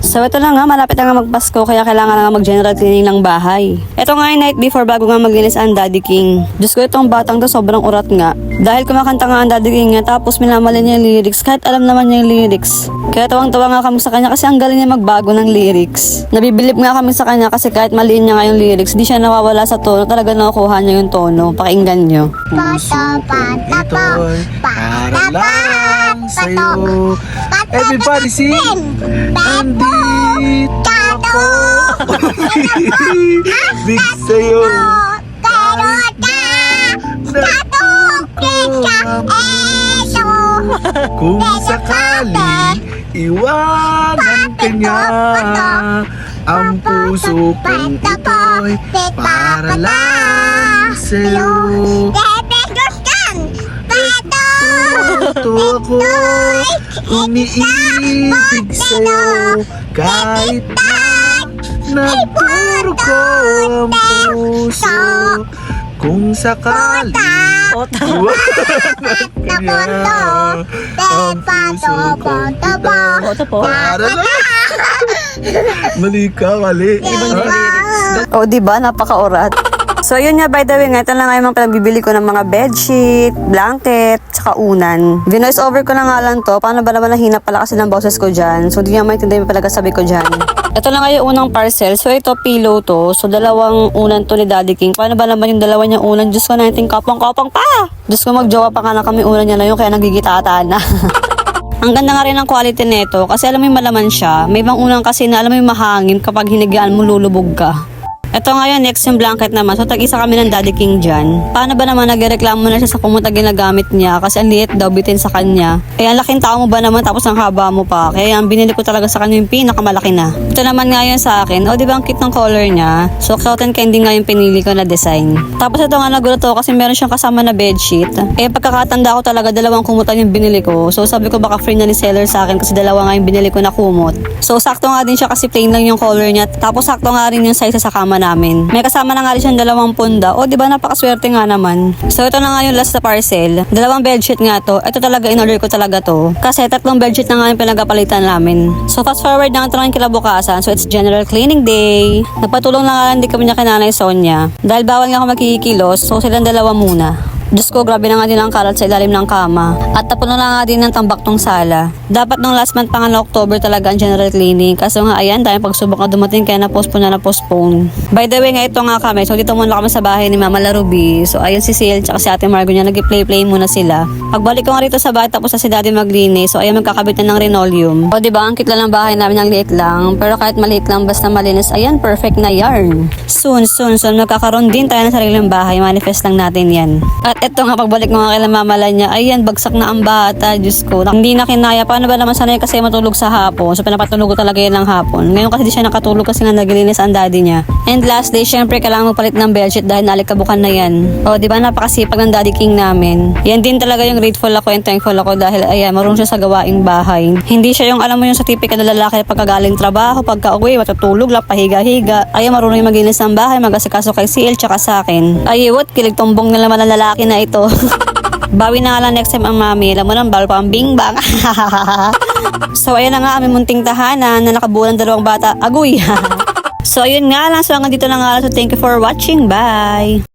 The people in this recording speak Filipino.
So ito na nga, malapit na nga magpasko kaya kailangan na nga mag-general cleaning ng bahay. Ito nga yung night before bago nga maglinis ang Daddy King. Diyos ko, itong batang to sobrang urat nga. Dahil kumakanta nga ang Daddy King niya tapos minamali niya yung lyrics kahit alam naman niya yung lyrics. Kaya tawang-tawa nga kami sa kanya kasi ang galing niya magbago ng lyrics. Nabibilip nga kami sa kanya kasi kahit maliin niya nga yung lyrics, di siya nawawala sa tono. Talaga nakukuha niya yung tono. Pakinggan niyo. Ito'y para lang sa'yo. Everybody sing! Andito ako. Big sa'yo. Kung sakali iwanan ka niya, ang puso kong ito'y para lang sa'yo. Ito ako, umiibig sa'yo, kahit na puro ko ang puso. Kung sakali iwanan ka niya, ang puso kong ito'y para lang. Mali ka, mali. O diba, napaka-urat. So yun nga, by the way nga, ito lang nga yung mga pinagbibili ko ng mga bedsheet, blanket, tsaka unan. Vinoise over ko na nga lang to. Paano ba naman nahina pala kasi ng boses ko dyan? So di nga maintindihan yung palagasabi ko dyan. Ito lang nga yung unang parcel. So ito, pillow to. So dalawang unan to ni Daddy King. Paano ba naman yung dalawa niyang unan? Diyos ko, nating kapang-kapang pa! Diyos ko, magjowa pa ka na kami unan niya na yun, kaya nagigitata na. Ang ganda nga rin ng quality nito kasi alam mo yung malaman siya. May ibang unang kasi na alam mo yung mahangin kapag hinigaan mo lulubog ka. Ito ngayon, next yung blanket naman. So, tag-isa kami ng Daddy King dyan. Paano ba naman nagreklamo na siya sa kumuta ginagamit niya? Kasi ang liit daw bitin sa kanya. Eh, ang laking tao mo ba naman tapos ang haba mo pa? Kaya ang binili ko talaga sa kanya yung pinakamalaki na. Ito naman nga yun sa akin. O, di ba ang cute ng color niya? So, cotton candy nga yung pinili ko na design. Tapos ito nga nagulat ako kasi meron siyang kasama na bedsheet. Eh, pagkakatanda ko talaga, dalawang kumutan yung binili ko. So, sabi ko baka free na ni seller sa akin kasi dalawa nga yung binili ko na kumot. So, sakto nga din siya kasi plain lang yung color niya. Tapos, sakto nga rin yung size sa kama namin. May kasama na nga rin siyang 2 punda. O, di ba napakaswerte nga naman. So, ito na nga yung last na parcel. 2 bedsheet nga to. Ito talaga, in-order ko talaga to. Kasi 3 bedsheet na nga yung pinagapalitan namin. So, fast forward na nga ito ng kinabukasan. So, it's general cleaning day. Nagpatulong na nga lang din kami niya kay Nanay Sonia. Dahil bawal nga ako magkikilos, so silang 2 muna. Diyos ko, grabe na nga din ang kalat sa ilalim ng kama. At tapunan na nga din ng tambak tong sala. Dapat nung last month pa nga na October talaga ang general cleaning. Kaso nga ayan, dahil pagsubok na dumating kaya na-postpone. By the way nga, ito nga kami. So dito muna kami sa bahay ni Mama Laruby. So ayun si Sil tsaka si Ate Margo niya, nag-play muna sila. Pagbalik ko nga rito sa bahay tapos na si Daddy maglinis. So ayun, magkakabit na ng linoleum. O diba, ang kitla ng bahay namin ang liit lang. Pero kahit maliit lang, basta malinis, ayan, perfect na yarn. Soon, magkakaroon din tayo ng sariling bahay. Manifest lang natin yan. At eto nga, pagbalik ko nga kay Mama niya, ayan, bagsak na ang bata, Diyos ko. Hindi na kinaya. Paano ba naman sanay kasi matulog sa hapon? So, pinapatulog ko talaga yan ng hapon. Ngayon kasi di siya nakatulog kasi nga naglilinis ang daddy niya. And last day, syempre, kailangan magpalit ng bedsheet dahil nalikabukan na yan. O, di ba, napakasipag ng Daddy King namin. Yan din talaga yung grateful ako and thankful ako dahil, ayan, marunong siya sa gawaing bahay. Hindi siya yung, alam mo yung sa tipikal na lalaki pagkagaling trabaho, pagka-uwi, matutulog lang, pahiga-higa. Ayan, marunong yung maglinis ng bahay, mag-asikaso kay CL tsaka sa akin. Ay, what? Kilig tumbong na naman ang lalaki na ito. Bawi na nga lang next time ang mami. Alam mo nang bawal pa ang bingbang. So ayan na nga aming munting tahanan na nakabuo ng 2 bata. Agoy. So ayun nga lang. So hanggang dito na nga lang. So thank you for watching. Bye.